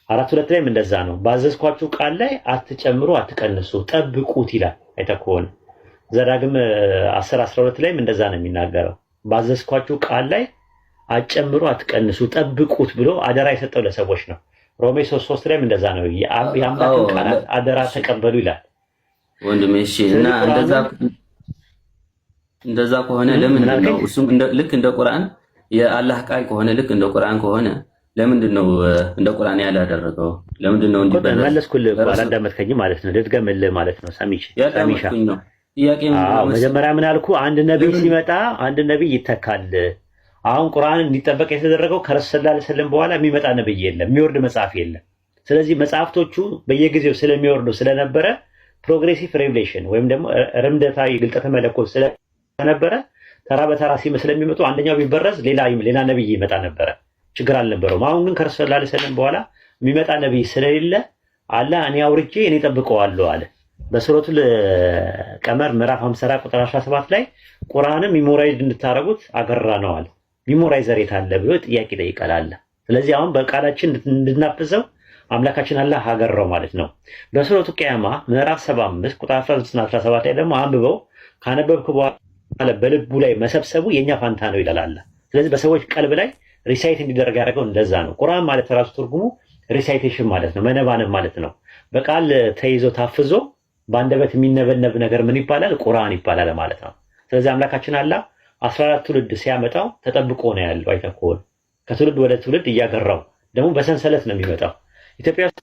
4:2 ላይም እንደዛ ነው። ባዘዝኳችሁ ቃል ላይ አትጨምሩ አትቀንሱ ጠብቁት ይላል። አይተህ ከሆነ ዘዳግም 10:12 ላይም እንደዛ ነው የሚናገረው። ባዘዝኳችሁ ቃል ላይ አትጨምሩ አትቀንሱ ጠብቁት ብሎ አደራ የሰጠው ለሰዎች ነው። ሮሜ 3:3 ላይም እንደዛ ነው። የአምላክን ቃል አደራ ተቀበሉ ይላል። ወንድሜ እሺ፣ እና እንደዛ ከሆነ ለምን ነው እሱም ልክ እንደ ቁርአን የአላህ ቃል ከሆነ ልክ እንደ ቁርአን ከሆነ ለምንድን ነው እንደ ቁርአን ያላደረገው? ለምንድን ነው እንዲህ መለስኩልህ እኮ አላዳመጥከኝም ማለት ነው። ልድገምልህ ማለት ነው። ሰሚሻ መጀመሪያ ምን አልኩ? አንድ ነብይ ሲመጣ አንድ ነብይ ይተካል። አሁን ቁርአን እንዲጠበቅ የተደረገው ከረሱል ሰለላሁ ዐለይሂ ወሰለም በኋላ የሚመጣ ነብይ የለም፣ የሚወርድ መጽሐፍ የለም። ስለዚህ መጽሐፍቶቹ በየጊዜው ስለሚወርዱ ስለነበረ ፕሮግሬሲቭ ሬቪሌሽን ወይም ደግሞ ርምደታዊ ግልጠተ መለኮት ስለነበረ ተራ በተራ ስለሚመጡ አንደኛው ቢበረዝ ሌላ ነብይ ይመጣ ነበረ፣ ችግር አልነበረውም። አሁን ግን ከረሱል ሰለላሁ ዐለይሂ ወሰለም በኋላ የሚመጣ ነብይ ስለሌለ አላህ እኔ አውርጄ እኔ ጠብቀዋለሁ አለ። በሱረቱል ቀመር ምዕራፍ 54 ቁጥር 17 ላይ ቁርአንም ሚሞራይዝ እንድታረጉት አገራ ነው አለ። ሚሞራይዘር የት አለ ብሎ ጥያቄ ይጠይቃል። ስለዚህ አሁን በቃላችን እንድናፍዘው አምላካችን አላህ አገራው ማለት ነው። በሱረቱ ቂያማ ምዕራፍ 75 ቁጥር 16 እና 17 ላይ ደግሞ አንብበው ካነበብክ በኋላ በልቡ ላይ መሰብሰቡ የኛ ፋንታ ነው ይላል አላህ። ስለዚህ በሰዎች ቀልብ ላይ ሪሳይት እንዲደረግ ያደረገው እንደዛ ነው። ቁርአን ማለት ራሱ ትርጉሙ ሪሳይቴሽን ማለት ነው፣ መነባነብ ማለት ነው። በቃል ተይዞ ታፍዞ በአንደበት የሚነበነብ ነገር ምን ይባላል? ቁርአን ይባላል ማለት ነው። ስለዚህ አምላካችን አላህ 14 ትውልድ ሲያመጣው ተጠብቆ ነው ያለው። አይተህ ከሆነ ከትውልድ ወደ ትውልድ እያገራው ደግሞ በሰንሰለት ነው የሚመጣው። ኢትዮጵያ ውስጥ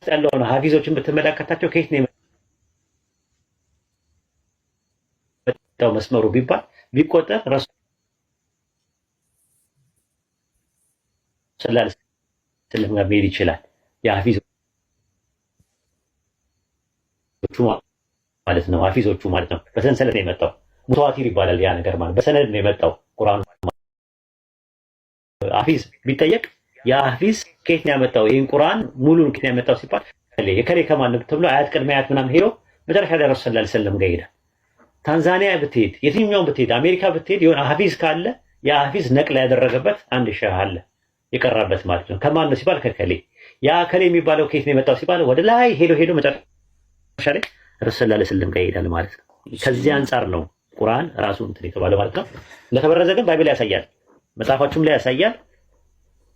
ያለውን ሀፊዞችን ብትመለከታቸው ከየት ነው የመጣው መስመሩ ቢባል ቢቆጠር ረሱል ሰለላሁ ዐለይሂ ወሰለም ጋር መሄድ ይችላል። የሀፊዞቹ ማለት ነው። ሀፊዞቹ ማለት ነው። በሰንሰለት ነው የመጣው። ሙተዋቲር ይባላል ያ ነገር ማለት በሰነድ ነው የመጣው ቁርአኑ። ሀፊዝ ቢጠየቅ ያ ሀፊዝ ከየት ነው ያመጣው ይሄን ቁርአን ሙሉን ከየት ነው ያመጣው ሲባል የከሌ ከማን ነው ተብሎ አያት ቅድመ አያት ምናምን ሄዶ መጨረሻ ላይ ረሱል ሰለላሁ ዐለይሂ ወሰለም ጋር ይሄዳል። ታንዛኒያ ብትሄድ፣ የትኛውም ብትሄድ፣ አሜሪካ ብትሄድ የሆነ ሀፊዝ ካለ ያ ሀፊዝ ነቅላ ያደረገበት አንድ ሸህ አለ የቀራበት ማለት ነው። ከማን ነው ሲባል ከከሌ። ያ ከሌ የሚባለው ከየት ነው የመጣው ሲባል ወደ ላይ ሄዶ መጨረሻ ላይ ረሱል ሰለላሁ ዐለይሂ ወሰለም ጋር ይሄዳል ማለት ነው። ከዚህ አንጻር ነው ቁርአን ራሱ እንትን የተባለ ማለት ነው። እንደተበረዘ ግን ባይብል ያሳያል፣ መጽሐፋችሁም ላይ ያሳያል።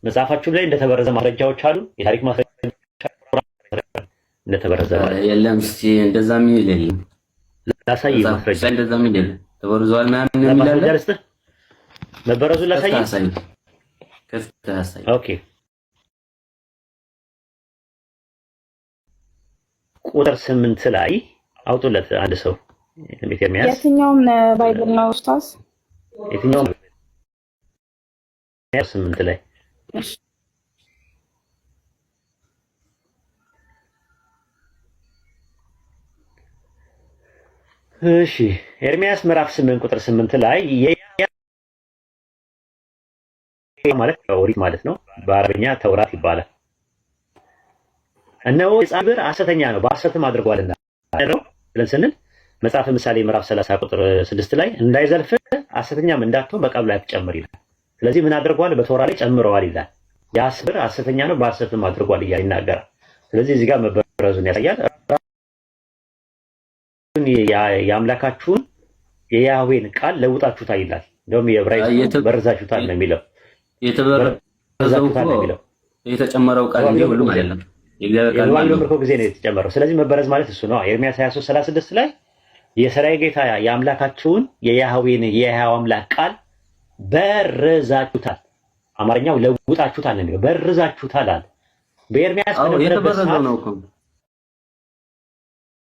መጽሐፋችሁም ላይ እንደተበረዘ ማስረጃዎች አሉ። የታሪክ ማስረጃ እንደተበረዘ የለም። እስቲ እንደዛ ምን ይላል? ላሳይ ማስረጃ እንደዛ ምን ይላል? ተበርዟል ምናምን የሚላል መበረዙን ላሳይ። ከፍተህ አሳይ። ኦኬ ቁጥር 8 ላይ አውጡለት አንድ ሰው ኤርምያስ። የትኛውም ባይብል ነው ኡስታዝ? የትኛውም 8 ላይ እሺ ኤርምያስ ምዕራፍ 8 ቁጥር 8 ላይ ማለት ኦሪት ማለት ነው። በአረብኛ ተውራት ይባላል። እነሆ የጻብር ሐሰተኛ ነው በሐሰትም አድርጓልና ነው ብለን ስንል መጽሐፈ ምሳሌ ምዕራፍ 30 ቁጥር 6 ላይ እንዳይዘልፍ ሐሰተኛም እንዳትሆን በቃሉ ላይ አትጨምር ይላል። ስለዚህ ምን አድርጓል? በተውራ ላይ ጨምረዋል ይላል። የአስብር ሐሰተኛ ነው በሐሰትም አድርጓል እያለ ይናገራል። ስለዚህ እዚህ ጋር መበረዙን ያሳያል። የአምላካችሁን የያህዌን ቃል ለውጣችሁታል ይላል። እንደውም የዕብራይስጡ በርዛችሁታል ነው የሚለው። የተበረዘው የተጨመረው ቃል እንጂ ሁሉም አይደለም። የባቢሎን ምርኮ ጊዜ ነው የተጨመረው። ስለዚህ መበረዝ ማለት እሱ ነው። ኤርምያስ 23:36 ላይ የሰራዊት ጌታ የአምላካችሁን የያህዌን የሕያው አምላክ ቃል በርዛችሁታል። አማርኛው ለውጣችሁታል ነው የሚለው። በርዛችሁታል አለ። በኤርምያስ የተበረዘው ነው እኮ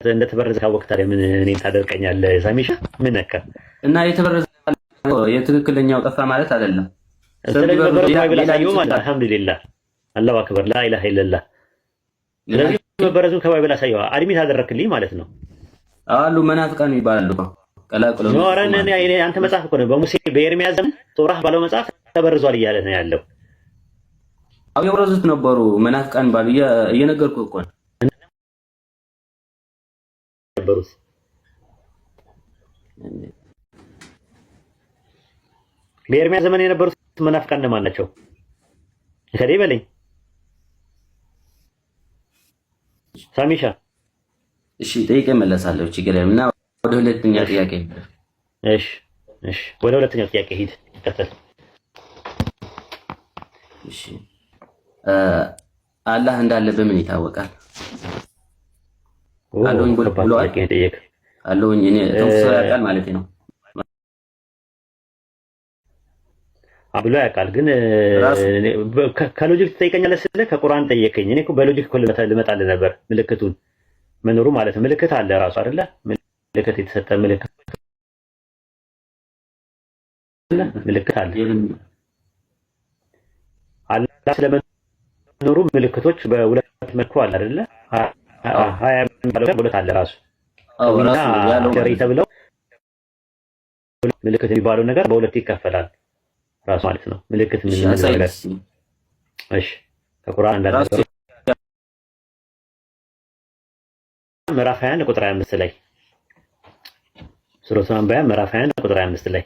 እንደተበረዘ ካወቅህ ታዲያ ምን እኔን ታደርቀኛለህ? ሳሚሻ ምን ነካ እና የተበረዘው የትክክለኛው ጠፋ ማለት አይደለም። ስለዚህ በበረዘው ላይ ማለት አልሐምዱሊላህ አላሁ አክበር ላኢላሃ ኢለላህ። ስለዚህ መበረዙን ከባይብል አሳየው አድሚት አደረክልኝ ማለት ነው። አሉ መናፍቃን ይባላሉ እኮ ቀላቅለው ነው። ኧረ አንተ መጽሐፍ እኮ ነው በሙሴ በኤርምያስ ዘመን ቶራህ ባለው መጽሐፍ ተበርዟል እያለ ነው ያለው። አው የበረዙት ነበሩ መናፍቃን ባሉ እየነገርኩህ እኮ ነው ነበሩት። በኤርምያስ ዘመን የነበሩት መናፍቃን እነማን ናቸው? ከዴ በለኝ ሳሚሻ። እሺ ጠይቄ እመለሳለሁ። ችግር የለም እና ወደ ሁለተኛ ጥያቄ። እሺ ወደ ሁለተኛው ጥያቄ ሂድ ቀጥል። እሺ አላህ እንዳለ በምን ይታወቃል? አለኝ ብሎ ጠየቅ። አለኝ እኔ ተንፍሶ ያውቃል ማለት ነው ብሎ ያውቃል። ግን ከሎጂክ ትጠይቀኛለህ ስልህ ከቁርአን ጠየቀኝ። እኔ እኮ በሎጂክ እኮ ልመጣልህ ነበር ምልክቱን መኖሩ ማለት ነው። ምልክት አለ ራሱ አይደለ? ምልክት የተሰጠ ምልክት አለ። አላህ ስለመኖሩ ምልክቶች በሁለት መልኩ አለ አይደለ? ሀያ የሚባለው ሁለት አለ ራሱ እና ሸሪ ተብለው ምልክት የሚባለው ነገር በሁለት ይከፈላል ራሱ ማለት ነው። ምልክት ምን ነገር? እሺ ከቁርአን እንዳለ ምዕራፍ 21 ቁጥር 25 ላይ ሱረቱ አንቢያ ምዕራፍ 21 ቁጥር 25 ላይ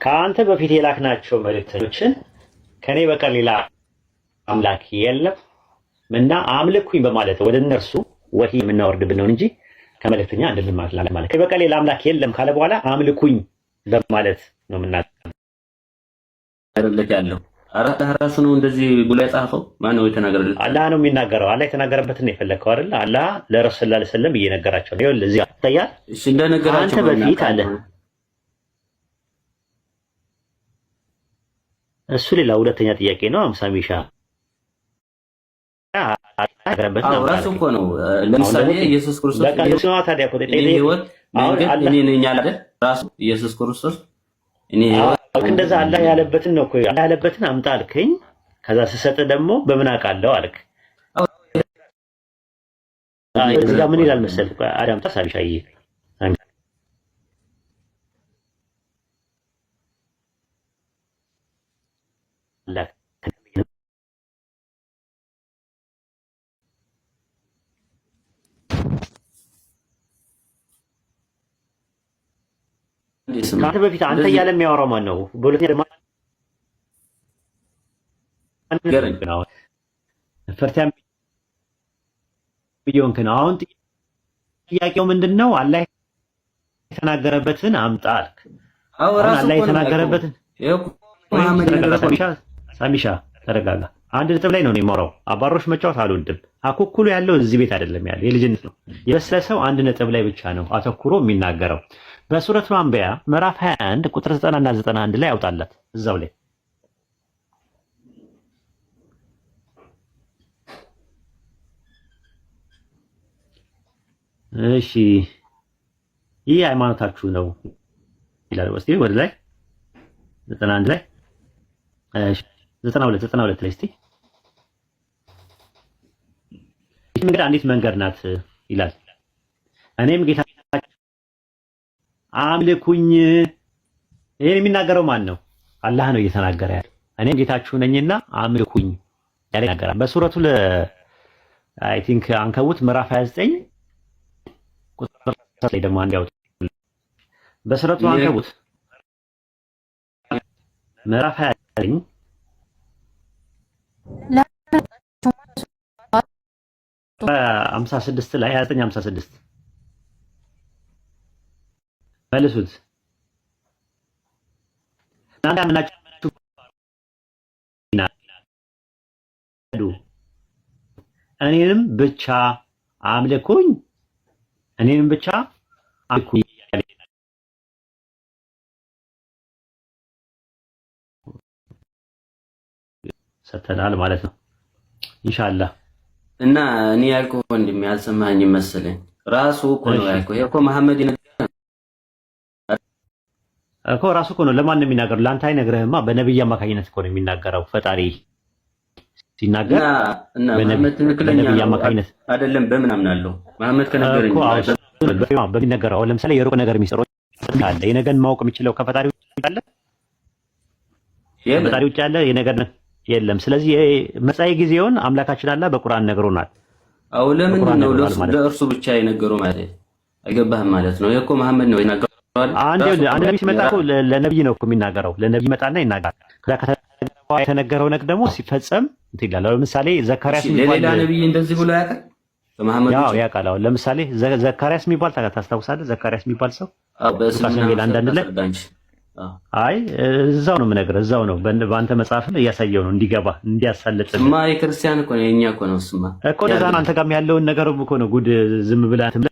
ከአንተ በፊት የላክናቸው መልእክተኞችን ከኔ በቀር ሌላ አምላክ የለም እና አምልኩኝ በማለት ወደ እነርሱ ወህይ የምናወርድብን ነው እንጂ ከመልእክተኛ አይደለም ማለት ከኔ በቀር ሌላ አምላክ የለም ካለ በኋላ አምልኩኝ በማለት ነው የምናደርግለት ያለው። አላህ ራሱ ነው እንደዚህ ብሎ የጻፈው። ማን ነው የተናገረው? አላህ ነው የሚናገረው። አላህ የተናገረበትን ነው የፈለከው አይደል? አላህ ለረሱል ሰለላሁ ዐለይሂ ወሰለም እየነገራቸው ነው። ይኸውልህ እዚህ ታያል። እሺ እንደነገራቸው አንተ በፊት አለ እሱ ሌላ ሁለተኛ ጥያቄ ነው። አምሳሚሻ የተናገረበትን ራሱ እኮ ነው። ለምሳሌ ኢየሱስ ክርስቶስ ታዲያ እኮ ህይወት መንገድ እኔ ነኝ አይደል? ራሱ ኢየሱስ ክርስቶስ እኔ ህይወት እንደዛ አላህ ያለበትን ነው እኮ አላህ ያለበትን አምጣ አልከኝ። ከዛ ስሰጥ ደግሞ በምን አውቃለሁ አልክ። እዚህ ጋር ምን ይላል መሰልህ? አዳምጣ ሳቢሻዬ ከአንተ በፊት አንተ እያለ የሚያወራው ማን ነው? በሁለተኛ ደግሞ ፈርቲያ ቢዮንክ ነው። አሁን ጥያቄው ምንድነው? አላህ የተናገረበትን አምጣ አልክ። አላህ የተናገረበትን ሳሚሻ ተረጋጋ። አንድ ነጥብ ላይ ነው የማወራው። አባሮሽ መጫወት አልወድም። አኩኩሉ ያለው እዚህ ቤት አይደለም ያለው የልጅነት ነው። የበሰለው አንድ ነጥብ ላይ ብቻ ነው አተኩሮ የሚናገረው። በሱረቱ አንቢያ ምዕራፍ 21 ቁጥር 90 እና 91 ላይ ያውጣላት እዛው ላይ እሺ ይህ ሃይማኖታችሁ ነው ይላል። እስቲ ወደ ላይ 91 ላይ እሺ 92 ላይ እስቲ ይህ መንገድ አንዲት መንገድ ናት ይላል። እኔም ጌታ አምልኩኝ። ይሄን የሚናገረው ማን ነው? አላህ ነው እየተናገረ ያለው። እኔም ጌታችሁ ነኝና አምልኩኝ ያለ ይናገራል። በሱረቱ አይ ቲንክ አንከቡት ምዕራፍ 29 ቁጥር ላይ ደግሞ አንድ ያውጥ። በሱረቱ አንከቡት ምዕራፍ 29 56 ላይ 2956 መልሱት። እናንተ አምናችሁ እኔንም ብቻ አምልኩኝ፣ እኔንም ብቻ አምልኩኝ ሰተናል ማለት ነው ኢንሻአላህ። እና እኔ ያልኩህ ወንድሜ ያልሰማኸኝ መሰለኝ። ራሱ እኮ ነው ያልኩህ። ይሄ እኮ መሐመድ እኮ ራሱ እኮ ነው። ለማን ነው የሚናገረው? ለአንተ አይነግርህማ። በነብይ አማካኝነት እኮ ነው የሚናገረው። ፈጣሪ ሲናገር እና መሐመድ ትክክለኛ አማካኝነት አይደለም። በምን አምናለሁ? መሐመድ ከነገረኝ በሚነገረው ለምሳሌ የሩቅ ነገር ሚስጥሮች አለ። የነገን ማወቅ የሚችለው ከፈጣሪ ውጭ አለ? ከፈጣሪ ውጭ አለ የነገር የለም። ስለዚህ መጻኢ ጊዜውን አምላካችን አላህ በቁርአን ነግሮናል። አው ለምንድን ነው ለእርሱ ብቻ የነገረው ማለት አይገባህም ማለት ነው? እኮ መሐመድ ነው የነገረው። አንድ ነብይ ሲመጣ እኮ ለነብይ ነው እኮ የሚናገረው። ለነብይ መጣና ይናገራል። ከዛ የተነገረው ነገር ደግሞ ሲፈጸም እንትን ይላል። ለምሳሌ ዘካርያስ የሚባል ሌላ ነብይ እንደዚህ ብሎ ያውቃል? በመሐመድ ያው ያውቃል። ለምሳሌ ዘካርያስ የሚባል ታስታውሳለህ? ዘካርያስ የሚባል ሰው በስሙላ አንዳንድ ላይ አይ እዛው ነው የምነግርህ፣ እዛው ነው በአንተ መጽሐፍም እያሳየው ነው እንዲገባ እንዲያሳልጥ። ስማ የክርስቲያን እኮ ነው የኛ እኮ ነው። ስማ እኮ አንተ ጋርም ያለውን ነገር እኮ ነው ጉድ ዝም ብለህ